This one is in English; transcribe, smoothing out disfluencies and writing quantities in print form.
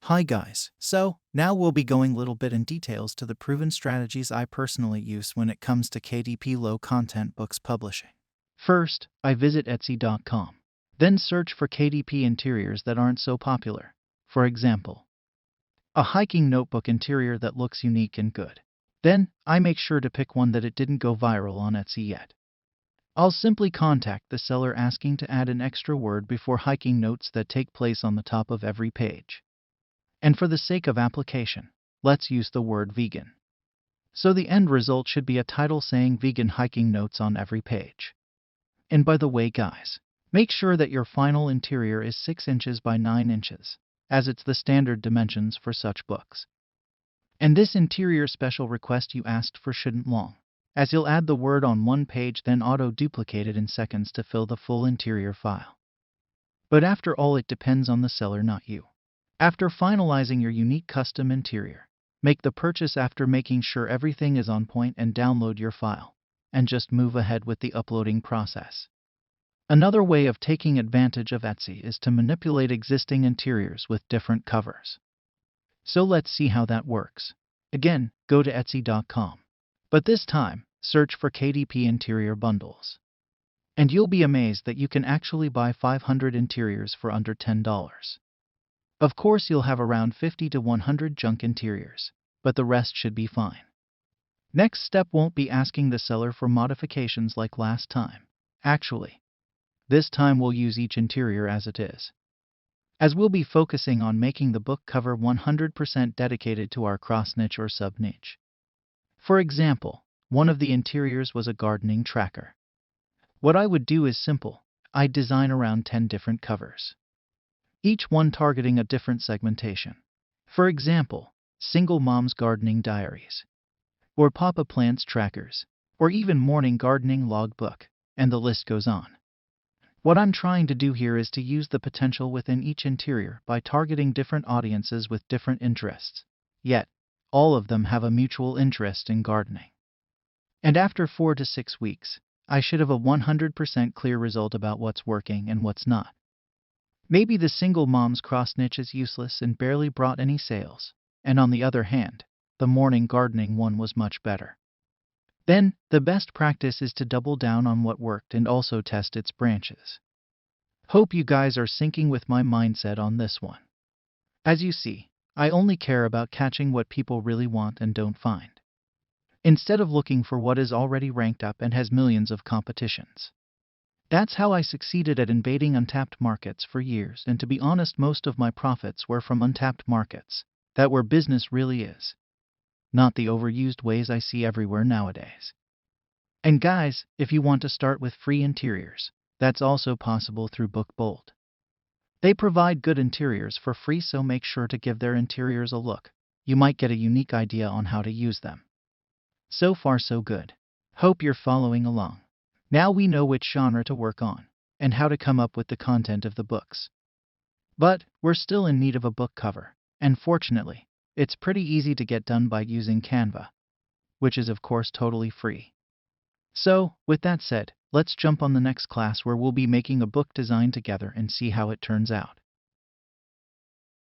Hi guys, so now we'll be going a little bit in details to the proven strategies I personally use when it comes to KDP low content books publishing. First, I visit Etsy.com. Then search for KDP interiors that aren't so popular. For example, a hiking notebook interior that looks unique and good. Then, I make sure to pick one that it didn't go viral on Etsy yet. I'll simply contact the seller asking to add an extra word before hiking notes that take place on the top of every page. And for the sake of application, let's use the word vegan. So the end result should be a title saying vegan hiking notes on every page. And by the way guys, make sure that your final interior is 6 inches by 9 inches, as it's the standard dimensions for such books. And this interior special request you asked for shouldn't long, as you'll add the word on one page then auto-duplicate it in seconds to fill the full interior file. But after all, it depends on the seller, not you. After finalizing your unique custom interior, make the purchase after making sure everything is on point and download your file, and just move ahead with the uploading process. Another way of taking advantage of Etsy is to manipulate existing interiors with different covers. So let's see how that works. Again, go to Etsy.com. But this time, search for KDP interior bundles. And you'll be amazed that you can actually buy 500 interiors for under $10. Of course, you'll have around 50 to 100 junk interiors, but the rest should be fine. Next step won't be asking the seller for modifications like last time. Actually, this time we'll use each interior as it is, as we'll be focusing on making the book cover 100% dedicated to our cross-niche or sub-niche. For example, one of the interiors was a gardening tracker. What I would do is simple. I'd design around 10 different covers, each one targeting a different segmentation. For example, single mom's gardening diaries, or papa plants trackers, or even morning gardening logbook, and the list goes on. What I'm trying to do here is to use the potential within each interior by targeting different audiences with different interests, yet all of them have a mutual interest in gardening. And after 4 to 6 weeks, I should have a 100% clear result about what's working and what's not. Maybe the single mom's cross niche is useless and barely brought any sales, and on the other hand, the morning gardening one was much better. Then, the best practice is to double down on what worked and also test its branches. Hope you guys are syncing with my mindset on this one. As you see, I only care about catching what people really want and don't find, instead of looking for what is already ranked up and has millions of competitions. That's how I succeeded at invading untapped markets for years, and to be honest, most of my profits were from untapped markets. That where business really is, not the overused ways I see everywhere nowadays. And guys, if you want to start with free interiors, that's also possible through BookBold. They provide good interiors for free, so make sure to give their interiors a look. You might get a unique idea on how to use them. So far so good. Hope you're following along. Now we know which genre to work on, and how to come up with the content of the books. But we're still in need of a book cover, and fortunately, it's pretty easy to get done by using Canva, which is of course totally free. So, with that said, let's jump on the next class where we'll be making a book design together and see how it turns out.